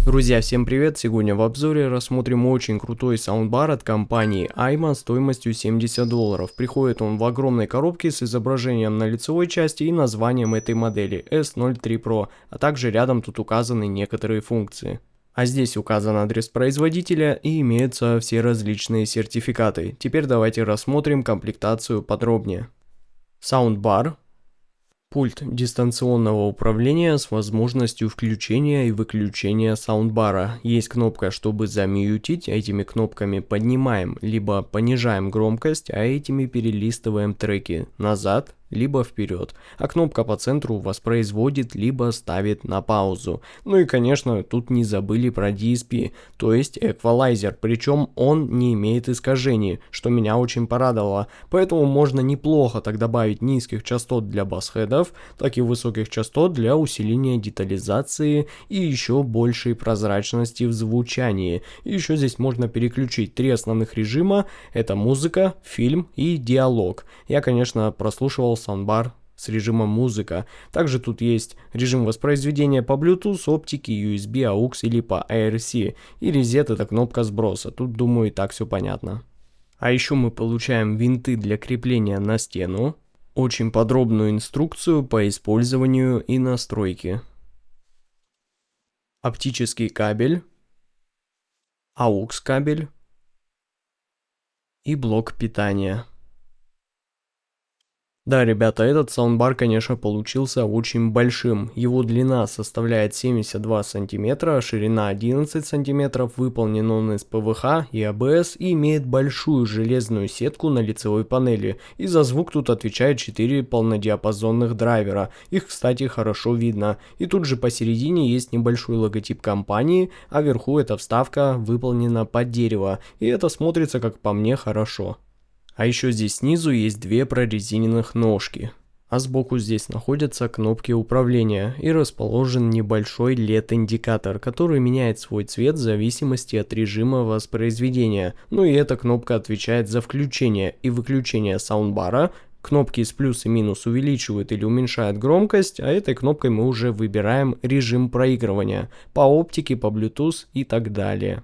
Друзья, всем привет! Сегодня в обзоре рассмотрим очень крутой саундбар от компании Ayma стоимостью $70. Приходит он в огромной коробке с изображением на лицевой части и названием этой модели S03 Pro, а также рядом тут указаны некоторые функции. А здесь указан адрес производителя и имеются все различные сертификаты. Теперь давайте рассмотрим комплектацию подробнее. Саундбар. Пульт дистанционного управления с возможностью включения и выключения саундбара. Есть кнопка, чтобы замьютить. Этими кнопками поднимаем либо понижаем громкость, а этими перелистываем треки назад либо вперед, а кнопка по центру воспроизводит либо ставит на паузу. Ну и конечно тут не забыли про DSP, то есть эквалайзер, причем он не имеет искажений, что меня очень порадовало, поэтому можно неплохо так добавить низких частот для басхедов, так и высоких частот для усиления детализации и еще большей прозрачности в звучании. И еще здесь можно переключить три основных режима, это музыка, фильм и диалог. Я конечно прослушивал саундбар с режимом музыка. Также тут есть режим воспроизведения по Bluetooth, оптике, USB, AUX или по ARC. И резет — это кнопка сброса. Тут, думаю, и так все понятно. А еще мы получаем винты для крепления на стену, очень подробную инструкцию по использованию и настройке, оптический кабель, AUX кабель и блок питания. Да, ребята, этот саундбар, конечно, получился очень большим. Его длина составляет 72 сантиметра, ширина 11 сантиметров, выполнен он из ПВХ и АБС и имеет большую железную сетку на лицевой панели. И за звук тут отвечает 4 полнодиапазонных драйвера. Их, кстати, хорошо видно. И тут же посередине есть небольшой логотип компании, а вверху эта вставка выполнена под дерево. И это смотрится, как по мне, хорошо. А еще здесь снизу есть две прорезиненных ножки, а сбоку здесь находятся кнопки управления и расположен небольшой LED-индикатор, который меняет свой цвет в зависимости от режима воспроизведения. Ну и эта кнопка отвечает за включение и выключение саундбара. Кнопки с плюс и минус увеличивают или уменьшают громкость, а этой кнопкой мы уже выбираем режим проигрывания по оптике, по Bluetooth и так далее.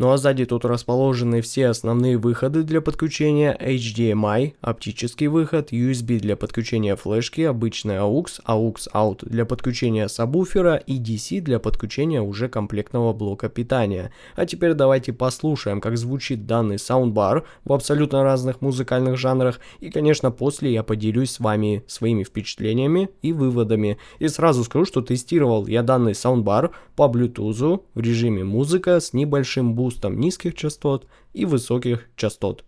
Ну а сзади тут расположены все основные выходы для подключения: HDMI, оптический выход, USB для подключения флешки, обычный AUX, AUX Out для подключения сабвуфера и DC для подключения уже комплектного блока питания. А теперь давайте послушаем, как звучит данный саундбар в абсолютно разных музыкальных жанрах, и конечно после я поделюсь с вами своими впечатлениями и выводами. И сразу скажу, что тестировал я данный саундбар по Bluetooth в режиме музыка с небольшим бустом низких частот и высоких частот.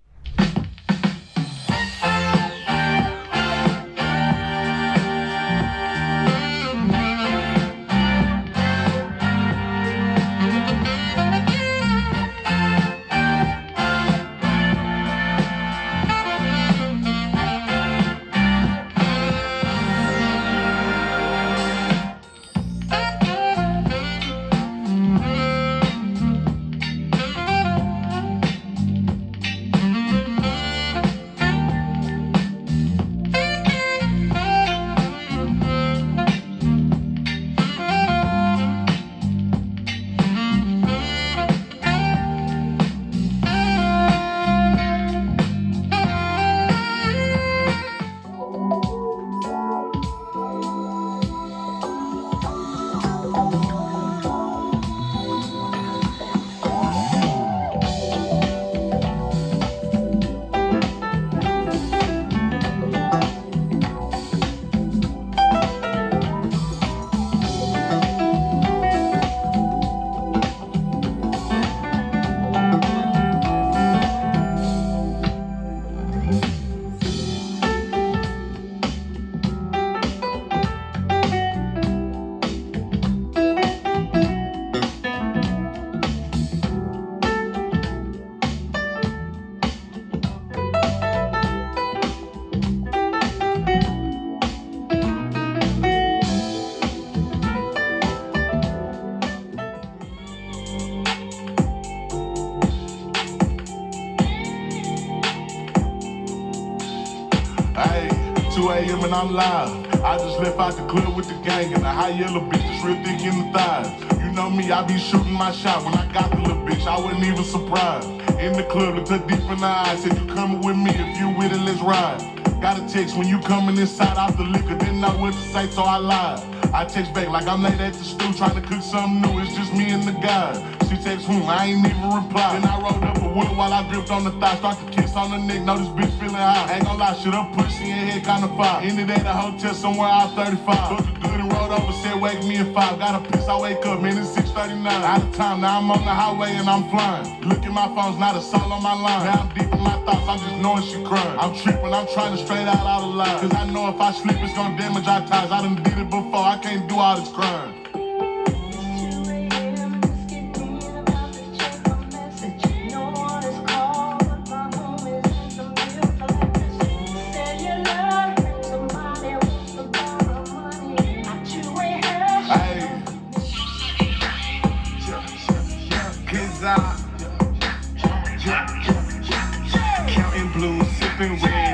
Hey, 2 a.m. and I'm live. I just left out the club with the gang and a high yellow bitch that's real thick in the thighs. You know me, I be shooting my shot. When I got the little bitch, I wasn't even surprised. In the club, looked her deep in the eyes. Said, you coming with me, if you with it, let's ride. Got a text when you coming inside out the liquor. Didn't know what to say, so I lied. I text back like I'm late at the stew trying to cook something new. It's just me and the guy. She text I ain't even reply. Then I rolled up a wood while I gripped on the thigh. Start to kiss on the neck, know this bitch feeling high. Ain't gon' lie, shit up pussy and head kinda fire. Ended at a hotel somewhere out 35. Took a good and rolled over, said wake me at 5. Got a piss, I wake up, man, it's 6:39. Out of time, now I'm on the highway and I'm flying. Look at my phone's not a soul on my line. Now I'm deep in my thoughts, I'm just knowing she crying. I'm tripping, I'm trying to straight out all the lies. Cause I know if I sleep, it's gonna damage our ties. I done did it before, I can't do all this crime.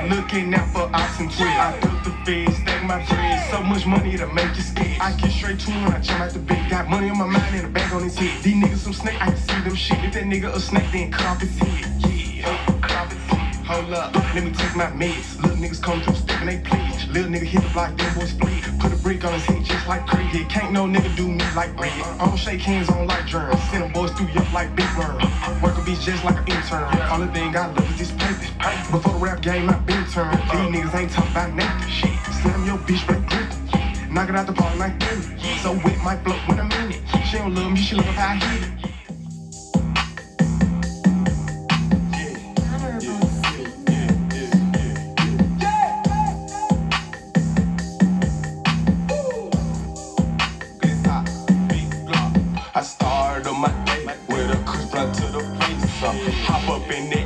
Looking out for ops and twins. I took the feds, stack my bread. So much money to make you scared. I get straight to him when I jump out the bed. Got money on my mind and a bag on his head. These niggas some snake, I can see them shit. If that nigga a snake, then cut off his head. Yeah, cut off his head. Hold up, let me take my meds. Little niggas come through, stepping they please. Little nigga hit the block, them boys split. Put a brick on his head just like Craig. Yeah, can't no nigga do me like Red. I don't shake hands on like germs. Send them boys through yup like Big Worm. Work a bitch just like an intern. All the thing I love is this paper. Before the rap game, I been turned. These niggas ain't talking about nothing. Shit, slam your bitch, break grip. Knock it out the park like that. So wet, might float when I'm in it. She don't love me, she love how I hit it. I started on my day with a kush blunt to the face. Hop up in the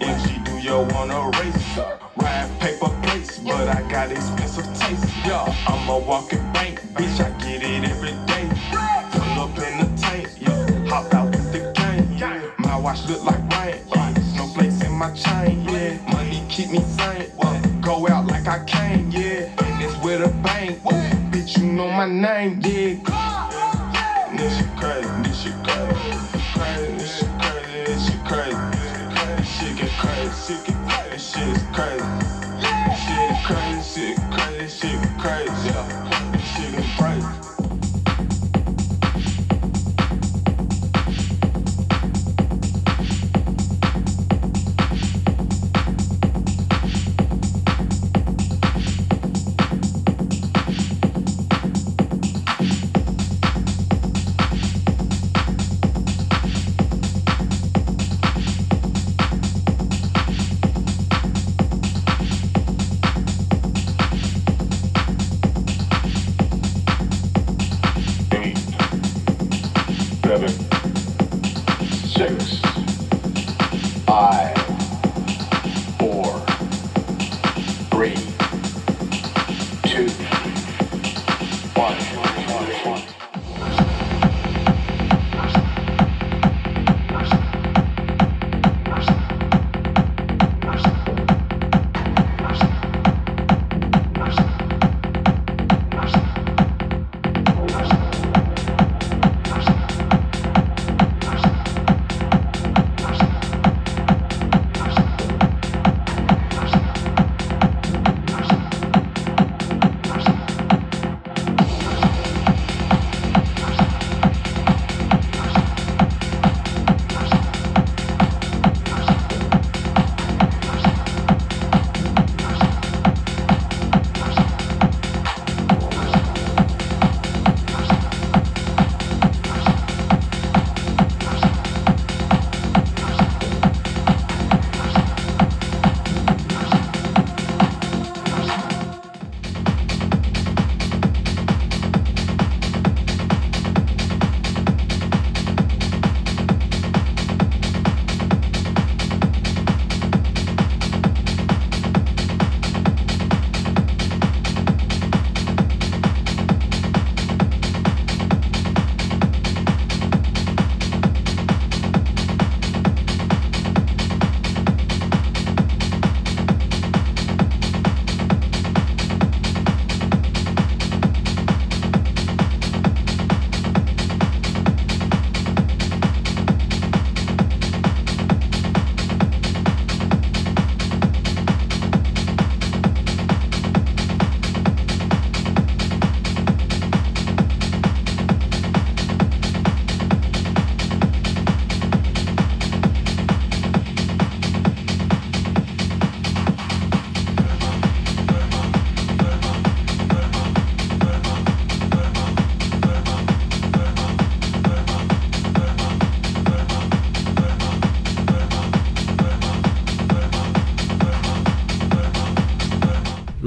AMG, do you wanna race? Ride paper plates, but I got expensive taste. Yeah, I'm a walking bank, bitch, I get it every day. Pull up in the tank, yeah, hop out with the gang. Yeah. My watch look like rain, snowflakes in my chain. Yeah, money keep me sane. Go out like I came, yeah, and it's with a bang. Bitch, you know my name, yeah. This shit crazy, this shit crazy, this shit crazy, this shit crazy, this shit get crazy, shit get crazy, this shit is crazy, shit crazy, shit crazy, shit crazy, yeah, this shit get crazy.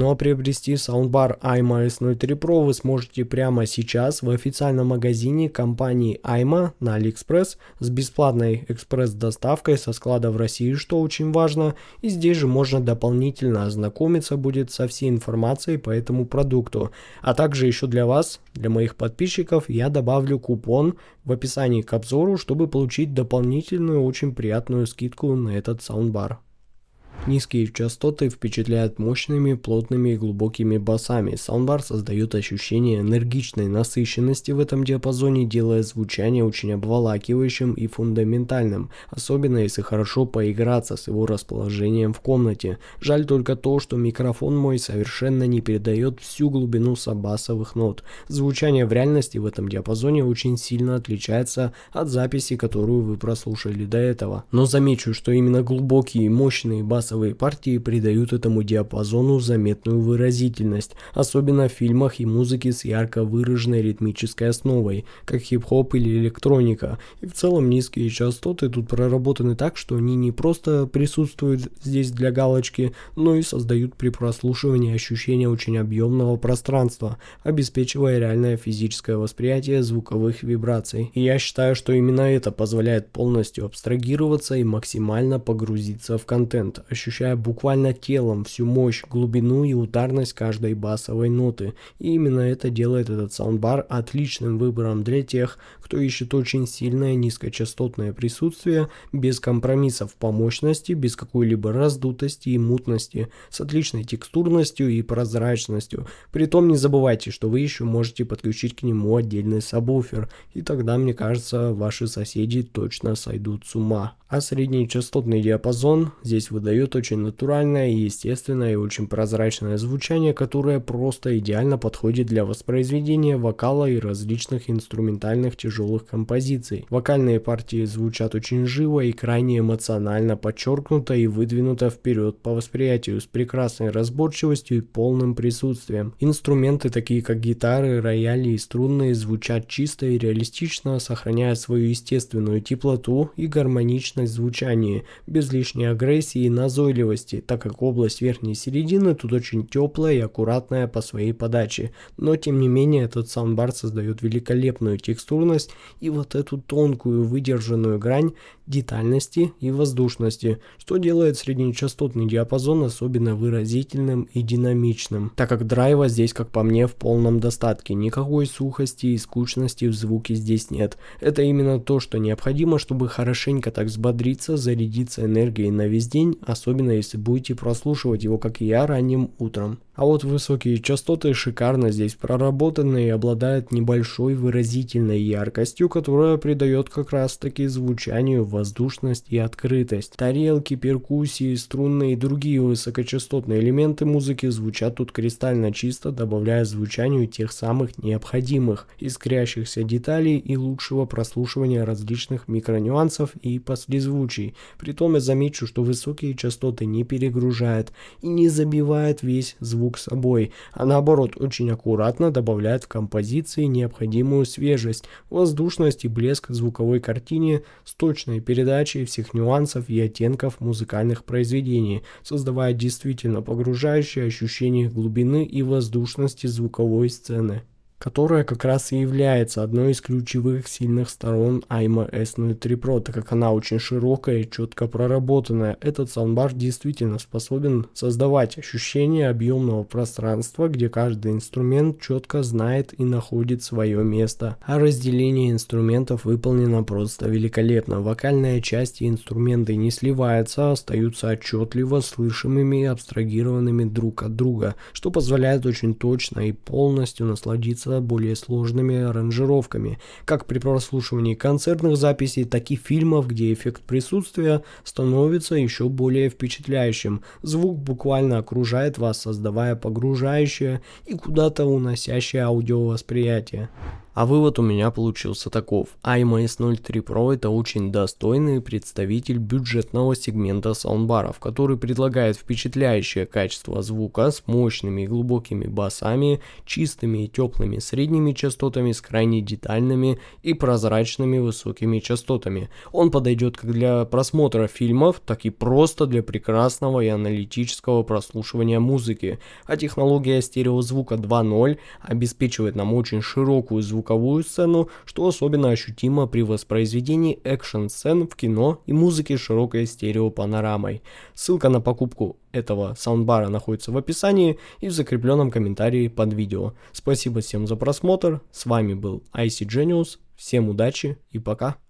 Ну а приобрести саундбар Ayma S03 Pro вы сможете прямо сейчас в официальном магазине компании Ayma на AliExpress с бесплатной экспресс-доставкой со склада в России, что очень важно. И здесь же можно дополнительно ознакомиться будет со всей информацией по этому продукту. А также еще для вас, для моих подписчиков, я добавлю купон в описании к обзору, чтобы получить дополнительную очень приятную скидку на этот саундбар. Низкие частоты впечатляют мощными, плотными и глубокими басами. Саундбар создает ощущение энергичной насыщенности в этом диапазоне, делая звучание очень обволакивающим и фундаментальным, особенно если хорошо поиграться с его расположением в комнате. Жаль только то, что микрофон мой совершенно не передает всю глубину басовых нот. Звучание в реальности в этом диапазоне очень сильно отличается от записи, которую вы прослушали до этого. Но замечу, что именно глубокие и мощные басовые партии придают этому диапазону заметную выразительность, особенно в фильмах и музыке с ярко выраженной ритмической основой, как хип-хоп или электроника. И в целом низкие частоты тут проработаны так, что они не просто присутствуют здесь для галочки, но и создают при прослушивании ощущение очень объемного пространства, обеспечивая реальное физическое восприятие звуковых вибраций. И я считаю, что именно это позволяет полностью абстрагироваться и максимально погрузиться в контент, ощущая буквально телом всю мощь, глубину и ударность каждой басовой ноты. И именно это делает этот саундбар отличным выбором для тех, кто ищет очень сильное низкочастотное присутствие, без компромиссов по мощности, без какой-либо раздутости и мутности, с отличной текстурностью и прозрачностью. Притом не забывайте, что вы еще можете подключить к нему отдельный сабвуфер, и тогда, мне кажется, ваши соседи точно сойдут с ума. А средний частотный диапазон здесь выдает очень натуральное, естественное и очень прозрачное звучание, которое просто идеально подходит для воспроизведения вокала и различных инструментальных тяжелых композиций. Вокальные партии звучат очень живо и крайне эмоционально, подчеркнуто и выдвинуто вперед по восприятию, с прекрасной разборчивостью и полным присутствием. Инструменты, такие как гитары, рояли и струнные, звучат чисто и реалистично, сохраняя свою естественную теплоту и гармоничность звучания, без лишней агрессии и назойливости, так как область верхней середины тут очень теплая и аккуратная по своей подаче. Но тем не менее этот саундбар создает великолепную текстурность и вот эту тонкую выдержанную грань детальности и воздушности, что делает среднечастотный диапазон особенно выразительным и динамичным, так как драйва здесь, как по мне, в полном достатке. Никакой сухости и скучности в звуке здесь нет. Это именно то, что необходимо, чтобы хорошенько так взбодриться, зарядиться энергией на весь день, особенно если будете прослушивать его, как и я, ранним утром. А вот высокие частоты шикарно здесь проработаны и обладают небольшой выразительной яркостью, которая придает как раз таки звучанию воздушность и открытость. Тарелки, перкуссии, струнные и другие высокочастотные элементы музыки звучат тут кристально чисто, добавляя звучанию тех самых необходимых, искрящихся деталей и лучшего прослушивания различных микронюансов и послезвучий. Притом я замечу, что высокие частоты не перегружают и не забивают весь звук собой, а наоборот очень аккуратно добавляет в композиции необходимую свежесть, воздушность и блеск звуковой картине с точной передачей всех нюансов и оттенков музыкальных произведений, создавая действительно погружающее ощущение глубины и воздушности звуковой сцены, которая как раз и является одной из ключевых сильных сторон Ayma S03 Pro, так как она очень широкая и четко проработанная. Этот саундбар действительно способен создавать ощущение объемного пространства, где каждый инструмент четко знает и находит свое место. А разделение инструментов выполнено просто великолепно. Вокальная часть и инструменты не сливаются, а остаются отчетливо слышимыми и абстрагированными друг от друга, что позволяет очень точно и полностью насладиться более сложными аранжировками, как при прослушивании концертных записей, так и фильмов, где эффект присутствия становится еще более впечатляющим. Звук буквально окружает вас, создавая погружающее и куда-то уносящее аудиовосприятие. А вывод у меня получился таков. IMA S03 Pro это очень достойный представитель бюджетного сегмента саундбаров, который предлагает впечатляющее качество звука с мощными и глубокими басами, чистыми и теплыми средними частотами с крайне детальными и прозрачными высокими частотами. Он подойдет как для просмотра фильмов, так и просто для прекрасного и аналитического прослушивания музыки. А технология стереозвука 2.0 обеспечивает нам очень широкую звуковую сцену, что особенно ощутимо при воспроизведении экшн-сцен в кино и музыке с широкой стереопанорамой. Ссылка на покупку этого саундбара находится в описании и в закрепленном комментарии под видео. Спасибо всем за просмотр, с вами был IC Genius, всем удачи и пока.